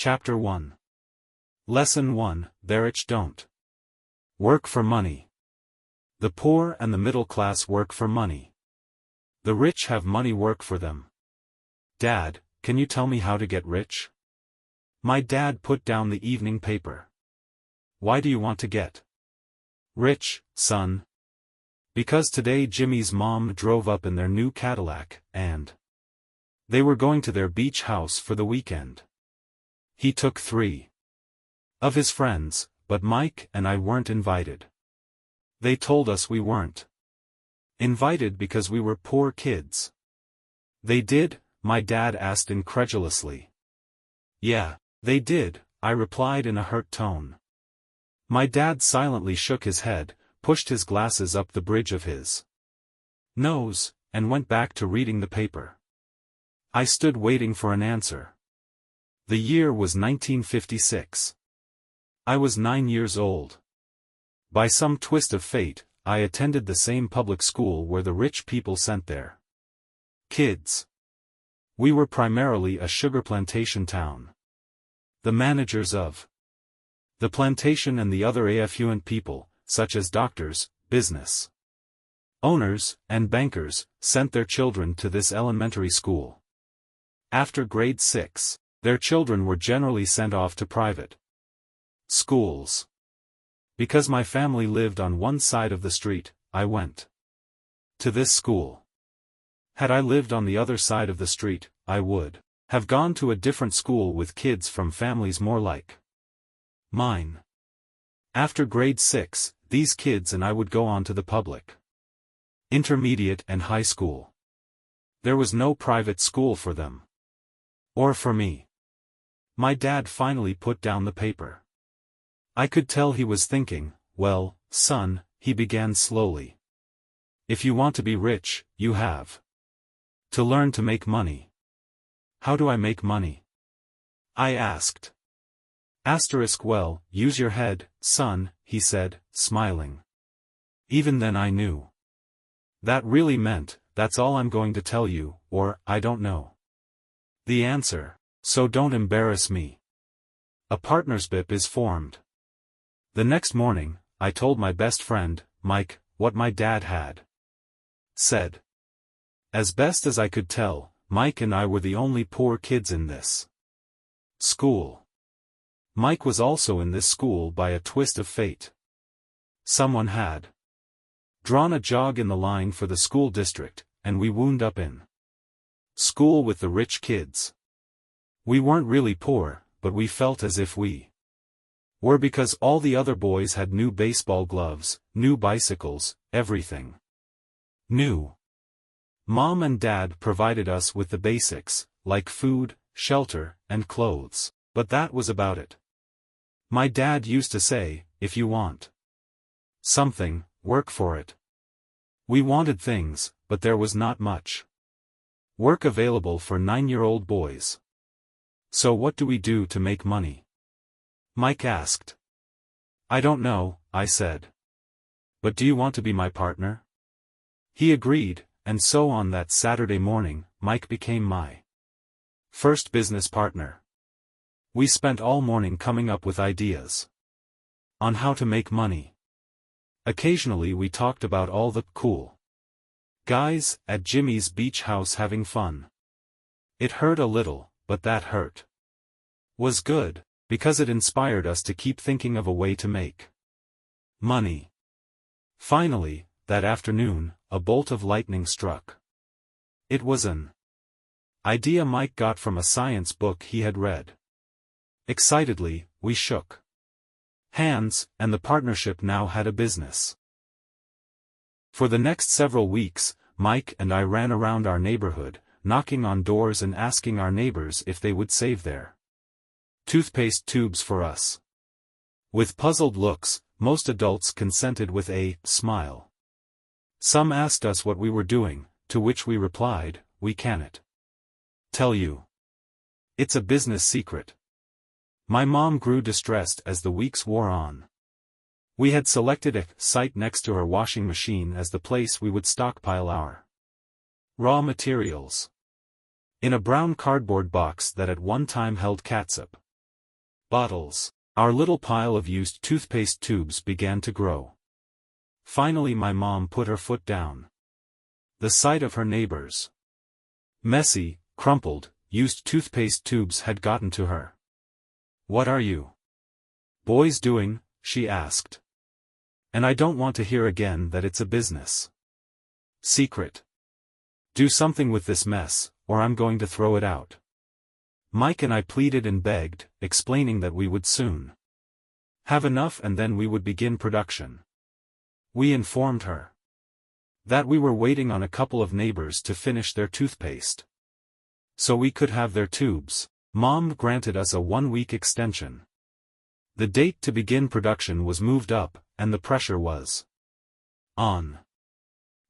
Chapter 1. Lesson 1, There Ich don't. Work for money. The poor and the middle class work for money. The rich have money work for them. Dad, can you tell me how to get rich? My dad put down the evening paper. Why do you want to get rich, son? Because today Jimmy's mom drove up in their new Cadillac, and they were going to their beach house for the weekend. He took 3 of his friends, but Mike and I weren't invited. They told us we weren't invited because we were poor kids. They did? My dad asked incredulously. Yeah, they did, I replied in a hurt tone. My dad silently shook his head, pushed his glasses up the bridge of his nose, and went back to reading the paper. I stood waiting for an answer. The year was 1956. I was 9 years old. By some twist of fate, I attended the same public school where the rich people sent their kids. We were primarily a sugar plantation town. The managers of the plantation and the other affluent people, such as doctors, business owners, and bankers, sent their children to this elementary school. After grade 6, their children were generally sent off to private schools. Because my family lived on one side of the street, I went to this school. Had I lived on the other side of the street, I would have gone to a different school with kids from families more like mine. After grade 6, these kids and I would go on to the public intermediate and high school. There was no private school for them. Or for me. My dad finally put down the paper. I could tell he was thinking, well, son, he began slowly. If you want to be rich, you have to learn to make money. How do I make money? I asked. Well, use your head, son, he said, smiling. Even then I knew. That really meant, that's all I'm going to tell you, or, I don't know the answer, so don't embarrass me. A partnership is formed. The next morning, I told my best friend, Mike, what my dad had said. As best as I could tell, Mike and I were the only poor kids in this school. Mike was also in this school by a twist of fate. Someone had drawn a jog in the line for the school district, and we wound up in school with the rich kids. We weren't really poor, but we felt as if we were because all the other boys had new baseball gloves, new bicycles, everything new. Mom and Dad provided us with the basics, like food, shelter, and clothes, but that was about it. My dad used to say, if you want something, work for it. We wanted things, but there was not much work available for 9-year-old boys. So what do we do to make money? Mike asked. I don't know, I said. But do you want to be my partner? He agreed, and so on that Saturday morning, Mike became my first business partner. We spent all morning coming up with ideas on how to make money. Occasionally we talked about all the cool guys at Jimmy's beach house having fun. It hurt a little, but that hurt was good, because it inspired us to keep thinking of a way to make money. Finally, that afternoon, a bolt of lightning struck. It was an idea Mike got from a science book he had read. Excitedly, we shook hands, and the partnership now had a business. For the next several weeks, Mike and I ran around our neighborhood, knocking on doors and asking our neighbors if they would save their toothpaste tubes for us. With puzzled looks, most adults consented with a smile. Some asked us what we were doing, to which we replied, we can't tell you. It's a business secret. My mom grew distressed as the weeks wore on. We had selected a site next to her washing machine as the place we would stockpile our raw materials. In a brown cardboard box that at one time held catsup. bottles. Our little pile of used toothpaste tubes began to grow. Finally my mom put her foot down. The sight of her neighbors' messy, crumpled, used toothpaste tubes had gotten to her. "What are you boys doing?" she asked. "And I don't want to hear again that it's a business secret. Do something with this mess, or I'm going to throw it out." Mike and I pleaded and begged, explaining that we would soon have enough and then we would begin production. We informed her that we were waiting on a couple of neighbors to finish their toothpaste, so we could have their tubes. Mom granted us a 1-week extension. The date to begin production was moved up, and the pressure was on.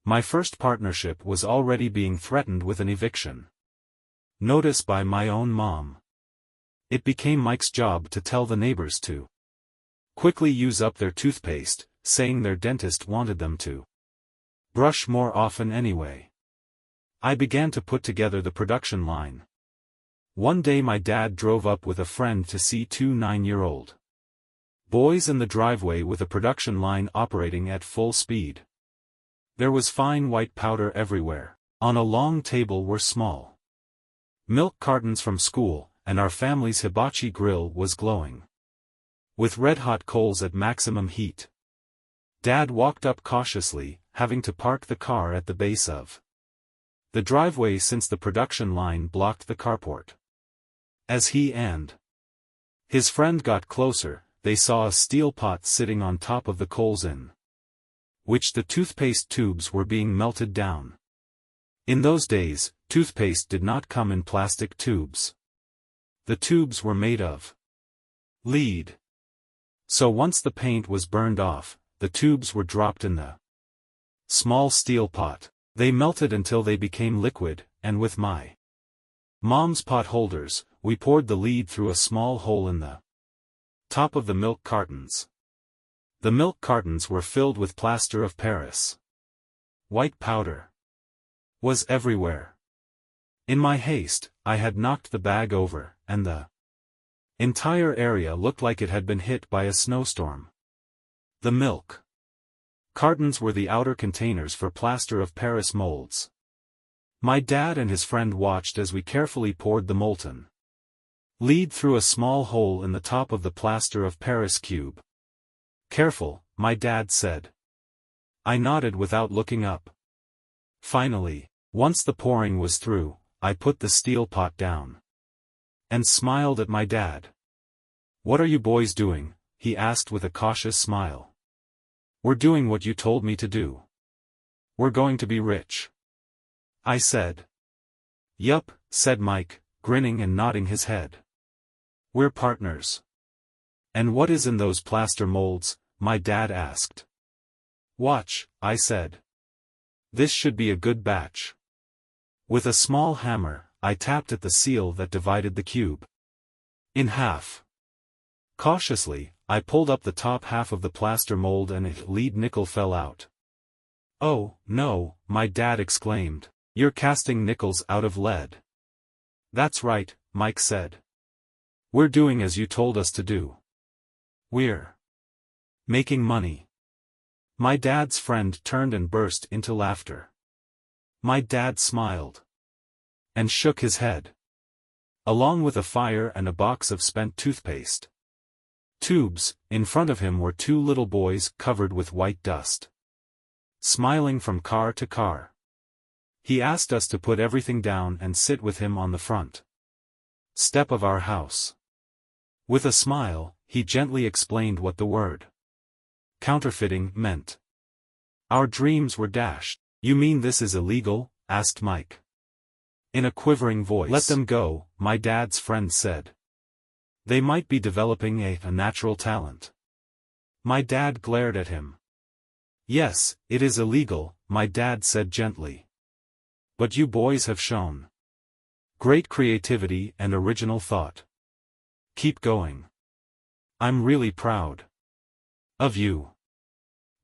My first partnership was already being threatened with an eviction notice by my own mom. It became Mike's job to tell the neighbors to quickly use up their toothpaste, saying their dentist wanted them to brush more often anyway. I began to put together the production line. One day my dad drove up with a friend to see 2 9-year-old boys in the driveway with a production line operating at full speed. There was fine white powder everywhere. On a long table were small milk cartons from school, and our family's hibachi grill was glowing with red-hot coals at maximum heat. Dad walked up cautiously, having to park the car at the base of the driveway since the production line blocked the carport. As he and his friend got closer, they saw a steel pot sitting on top of the coals in which the toothpaste tubes were being melted down. In those days, toothpaste did not come in plastic tubes. The tubes were made of lead. So once the paint was burned off, the tubes were dropped in the small steel pot. They melted until they became liquid, and with my mom's pot holders, we poured the lead through a small hole in the top of the milk cartons. The milk cartons were filled with plaster of Paris. White powder was everywhere. In my haste, I had knocked the bag over, and the entire area looked like it had been hit by a snowstorm. The milk cartons were the outer containers for plaster of Paris molds. My dad and his friend watched as we carefully poured the molten lead through a small hole in the top of the plaster of Paris cube. "Careful," my dad said. I nodded without looking up. Finally, once the pouring was through, I put the steel pot down and smiled at my dad. "What are you boys doing?" he asked with a cautious smile. "We're doing what you told me to do. We're going to be rich," I said. "Yup," said Mike, grinning and nodding his head. "We're partners." "And what is in those plaster molds?" my dad asked. "Watch," I said. "This should be a good batch." With a small hammer, I tapped at the seal that divided the cube in half. Cautiously, I pulled up the top half of the plaster mold and a lead nickel fell out. "Oh, no," my dad exclaimed. "You're casting nickels out of lead." "That's right," Mike said. "We're doing as you told us to do. We're making money." My dad's friend turned and burst into laughter. My dad smiled and shook his head. Along with a fire and a box of spent toothpaste tubes, in front of him were 2 little boys covered with white dust, smiling from car to car. He asked us to put everything down and sit with him on the front step of our house. With a smile, he gently explained what the word counterfeiting meant. Our dreams were dashed. "You mean this is illegal?" asked Mike. In a quivering voice. "Let them go," my dad's friend said. "They might be developing a natural talent." My dad glared at him. "Yes, it is illegal," my dad said gently. "But you boys have shown great creativity and original thought. Keep going. I'm really proud of you."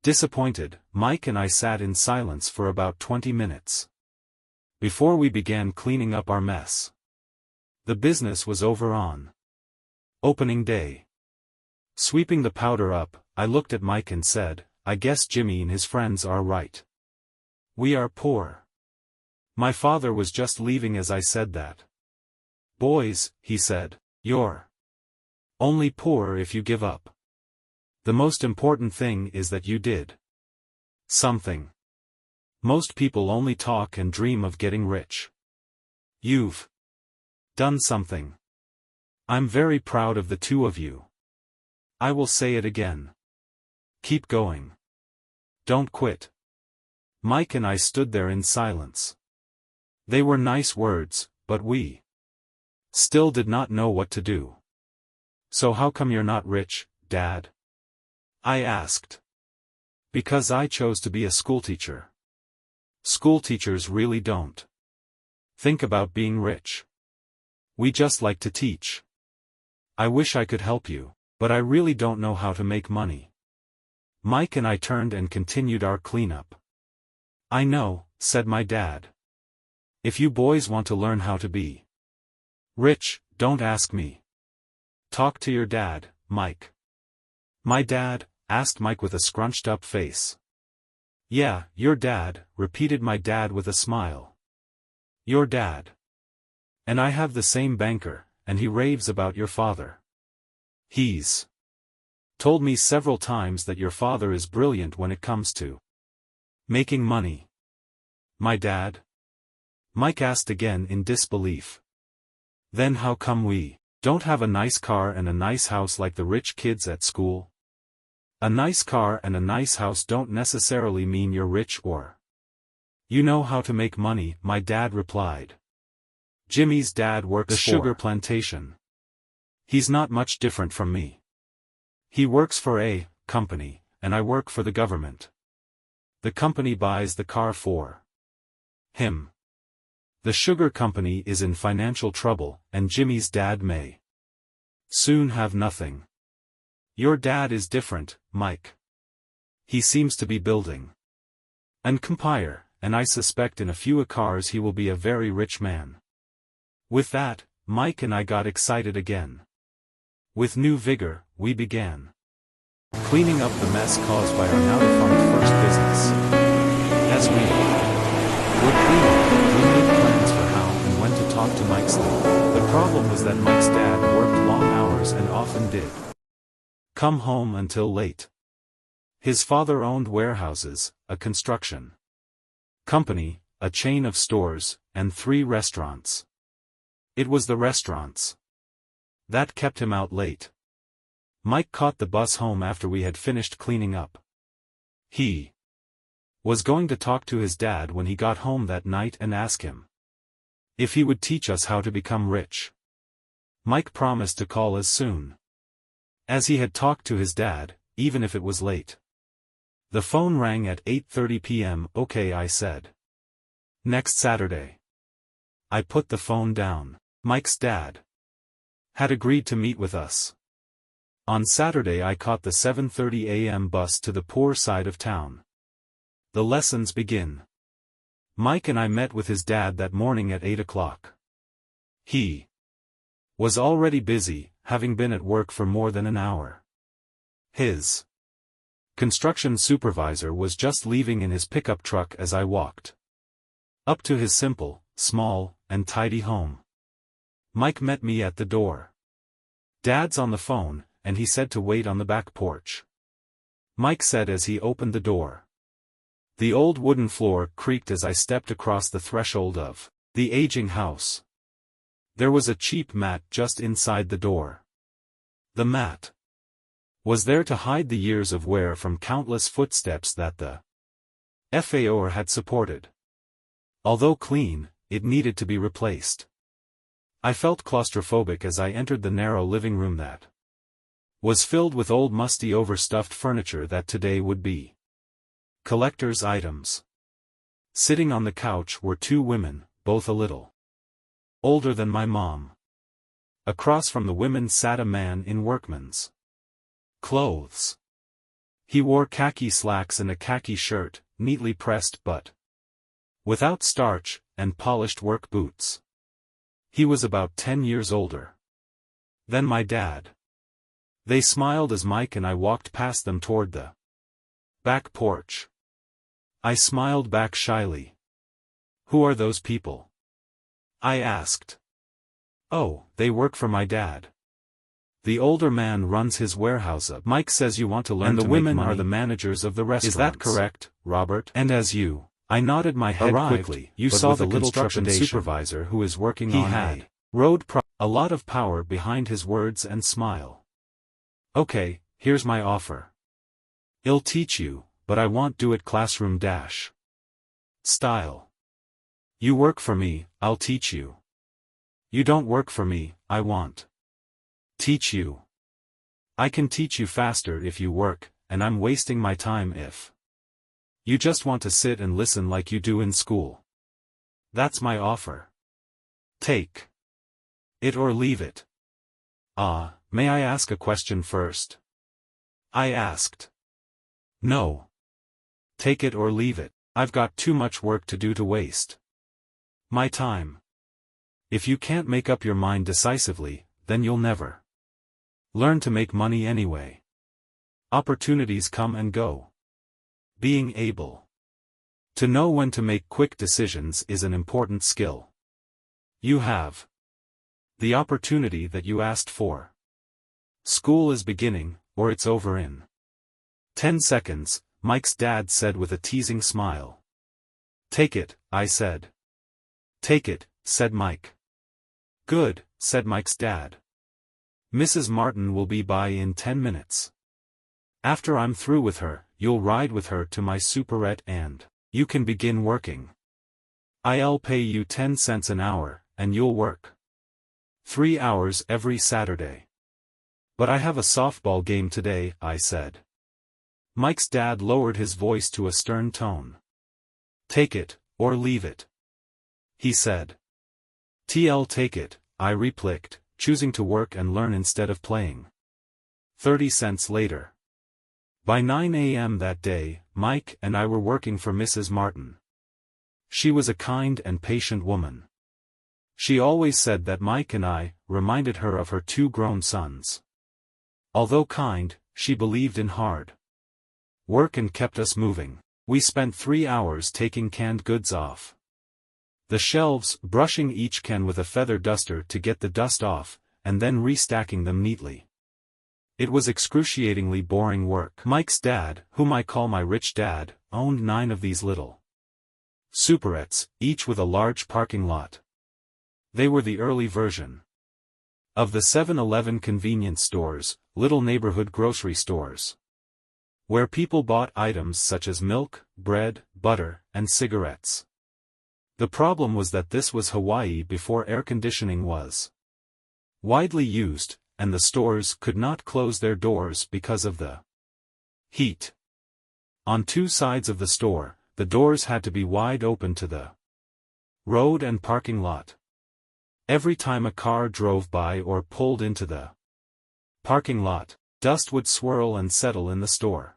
Disappointed, Mike and I sat in silence for about 20 minutes before we began cleaning up our mess. The business was over on Opening day. Sweeping the powder up, I looked at Mike and said, "I guess Jimmy and his friends are right. We are poor." My father was just leaving as I said that. "Boys," he said, "you're only poor if you give up. The most important thing is that you did something. Most people only talk and dream of getting rich. You've done something. I'm very proud of the two of you. I will say it again. Keep going. Don't quit." Mike and I stood there in silence. They were nice words, but we still did not know what to do. "So how come you're not rich, Dad?" I asked. "Because I chose to be a schoolteacher. Schoolteachers really don't think about being rich. We just like to teach. I wish I could help you, but I really don't know how to make money." Mike and I turned and continued our cleanup. "I know," said my dad. "If you boys want to learn how to be rich, don't ask me. Talk to your dad, Mike." "My dad?" asked Mike with a scrunched-up face. "Yeah, your dad," repeated my dad with a smile. "Your dad. And I have the same banker, and he raves about your father. He's told me several times that your father is brilliant when it comes to making money." "My dad?" Mike asked again in disbelief. "Then how come we don't have a nice car and a nice house like the rich kids at school?" "A nice car and a nice house don't necessarily mean you're rich or you know how to make money," my dad replied. "Jimmy's dad works for the sugar plantation. He's not much different from me. He works for a company, and I work for the government. The company buys the car for him. The sugar company is in financial trouble, and Jimmy's dad may soon have nothing. Your dad is different, Mike. He seems to be building an empire, and I suspect in a few cars he will be a very rich man." With that, Mike and I got excited again. With new vigor, we began cleaning up the mess caused by our now-defunct first business. As we were cleaning, we made plans for how and when to talk to Mike's dad. The problem was that Mike's dad worked long hours and often did come home until late. His father owned warehouses, a construction company, a chain of stores, and 3 restaurants. It was the restaurants that kept him out late. Mike caught the bus home after we had finished cleaning up. He was going to talk to his dad when he got home that night and ask him if he would teach us how to become rich. Mike promised to call as soon as he had talked to his dad, even if it was late. The phone rang at 8:30 p.m. "Okay," I said. "Next Saturday." I put the phone down. Mike's dad had agreed to meet with us. On Saturday I caught the 7:30 a.m. bus to the poor side of town. The lessons begin. Mike and I met with his dad that morning at 8 o'clock. He was already busy, having been at work for more than an hour. His construction supervisor was just leaving in his pickup truck as I walked up to his simple, small, and tidy home. Mike met me at the door. "Dad's on the phone," and he said to wait on the back porch. Mike said as he opened the door. The old wooden floor creaked as I stepped across the threshold of the aging house. There was a cheap mat just inside the door. The mat was there to hide the years of wear from countless footsteps that the FAO had supported. Although clean, it needed to be replaced. I felt claustrophobic as I entered the narrow living room that was filled with old musty overstuffed furniture that today would be collector's items. Sitting on the couch were 2 women, both a little older than my mom. Across from the women sat a man in workman's clothes. He wore khaki slacks and a khaki shirt, neatly pressed but without starch, and polished work boots. He was about 10 years older Then my dad. They smiled as Mike and I walked past them toward the back porch. I smiled back shyly. Who are those people? I asked. Oh, they work for my dad. The older man runs his warehouse up. Mike says you want to learn to make money. And the women are the managers of the restaurants. Is that correct, Robert? And as you, I nodded my head quickly. You saw the construction supervisor who is working on a road a lot of power behind his words and smile. Okay, here's my offer. I'll teach you, but I won't do it classroom dash style. You work for me, I'll teach you. You don't work for me, I won't teach you. I can teach you faster if you work, and I'm wasting my time if you just want to sit and listen like you do in school. That's my offer. Take it or leave it. May I ask a question first? I asked. No. Take it or leave it. I've got too much work to do to waste my time. If you can't make up your mind decisively, then you'll never learn to make money anyway. Opportunities come and go. Being able to know when to make quick decisions is an important skill. You have the opportunity that you asked for. School is beginning, or it's over in 10 seconds, Mike's dad said with a teasing smile. Take it, I said. Take it, said Mike. Good, said Mike's dad. Mrs. Martin will be by in 10 minutes. After I'm through with her, you'll ride with her to my superette and you can begin working. I'll pay you 10 cents an hour, and you'll work 3 hours every Saturday. But I have a softball game today, I said. Mike's dad lowered his voice to a stern tone. Take it, or leave it, he said. T'll take it, I replied, choosing to work and learn instead of playing. 30 cents later. By 9 a.m. that day, Mike and I were working for Mrs. Martin. She was a kind and patient woman. She always said that Mike and I reminded her of her 2 grown sons. Although kind, she believed in hard work and kept us moving. We spent 3 hours taking canned goods off the shelves, brushing each can with a feather duster to get the dust off, and then restacking them neatly. It was excruciatingly boring work. Mike's dad, whom I call my rich dad, owned 9 of these little superettes, each with a large parking lot. They were the early version of the 7-Eleven convenience stores, little neighborhood grocery stores, where people bought items such as milk, bread, butter, and cigarettes. The problem was that this was Hawaii before air conditioning was widely used, and the stores could not close their doors because of the heat. On 2 sides of the store, the doors had to be wide open to the road and parking lot. Every time a car drove by or pulled into the parking lot, dust would swirl and settle in the store.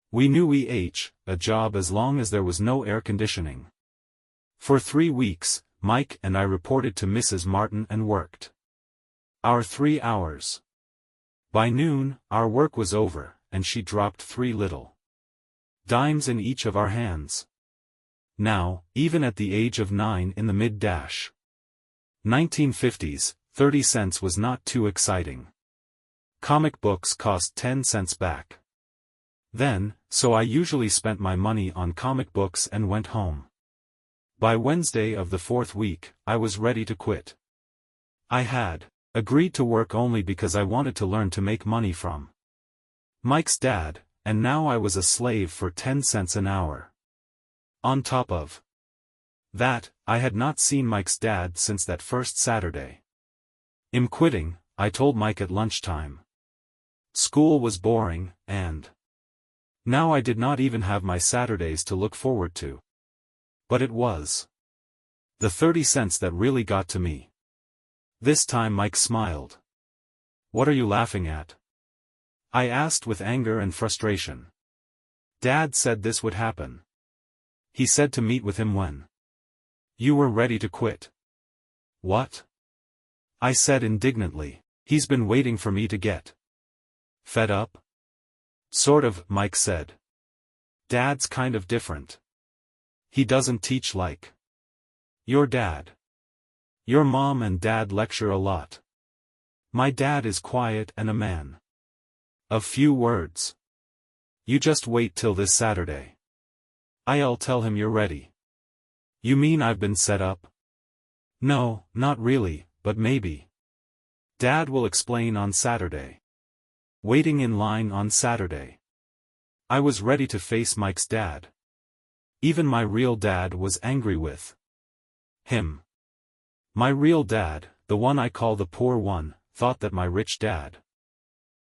We knew a job as long as there was no air conditioning. For 3 weeks, Mike and I reported to Mrs. Martin and worked our 3 hours. By noon, our work was over, and she dropped 3 little dimes in each of our hands. Now, even at the age of 9 in the mid-1950s, 30 cents was not too exciting. Comic books cost 10 cents back then, so I usually spent my money on comic books and went home. By Wednesday of the 4th week, I was ready to quit. I had agreed to work only because I wanted to learn to make money from Mike's dad, and now I was a slave for 10 cents an hour. On top of that, I had not seen Mike's dad since that first Saturday. I'm quitting, I told Mike at lunchtime. School was boring, and now I did not even have my Saturdays to look forward to. But it was the 30 cents that really got to me. This time Mike smiled. What are you laughing at? I asked with anger and frustration. Dad said this would happen. He said to meet with him when you were ready to quit. What? I said indignantly. He's been waiting for me to get fed up? Sort of, Mike said. Dad's kind of different. He doesn't teach like your dad. Your mom and dad lecture a lot. My dad is quiet and a man of few words. You just wait till this Saturday. I'll tell him you're ready. You mean I've been set up? No, not really, but maybe. Dad will explain on Saturday. Waiting in line on Saturday. I was ready to face Mike's dad. Even my real dad was angry with him. My real dad, the one I call the poor one, thought that my rich dad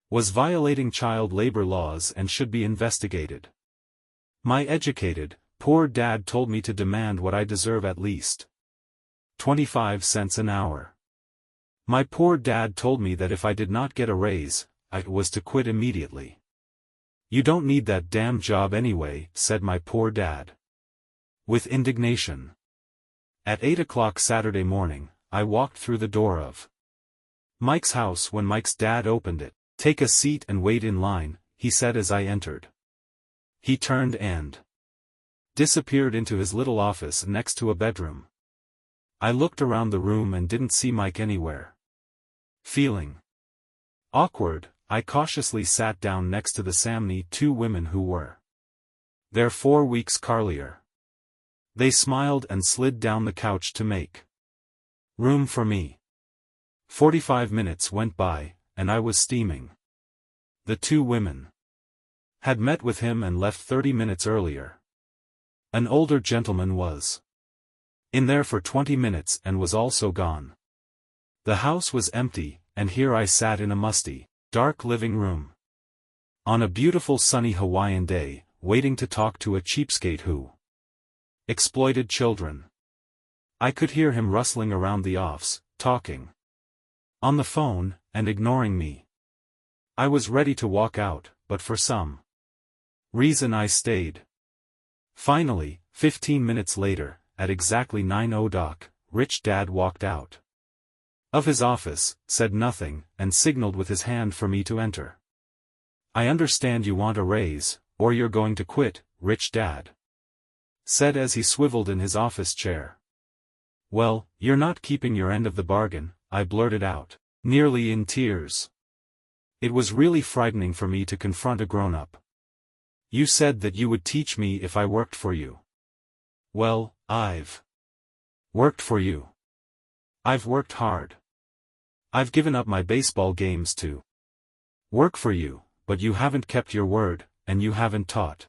was violating child labor laws and should be investigated. My educated, poor dad told me to demand what I deserve, at least 25 cents an hour. My poor dad told me that if I did not get a raise, I was to quit immediately. You don't need that damn job anyway, said my poor dad, with indignation. At 8 o'clock Saturday morning, I walked through the door of Mike's house when Mike's dad opened it. Take a seat and wait in line, he said as I entered. He turned and disappeared into his little office next to a bedroom. I looked around the room and didn't see Mike anywhere. Feeling awkward, I cautiously sat down next to the Samney two women who were there 4 weeks earlier. They smiled and slid down the couch to make room for me. 45 minutes went by, and I was steaming. The two women had met with him and left 30 minutes earlier. An older gentleman was in there for 20 minutes and was also gone. The house was empty, and here I sat in a musty, dark living room on a beautiful sunny Hawaiian day, waiting to talk to a cheapskate who exploited children. I could hear him rustling around the office, talking on the phone, and ignoring me. I was ready to walk out, but for some reason I stayed. Finally, 15 minutes later, at exactly 9:00, Rich Dad walked out of his office, said nothing, and signaled with his hand for me to enter. I understand you want a raise, or you're going to quit, Rich Dad said as he swiveled in his office chair. Well, you're not keeping your end of the bargain, I blurted out, nearly in tears. It was really frightening for me to confront a grown-up. You said that you would teach me if I worked for you. Well, I've worked for you. I've worked hard. I've given up my baseball games to work for you, but you haven't kept your word, and you haven't taught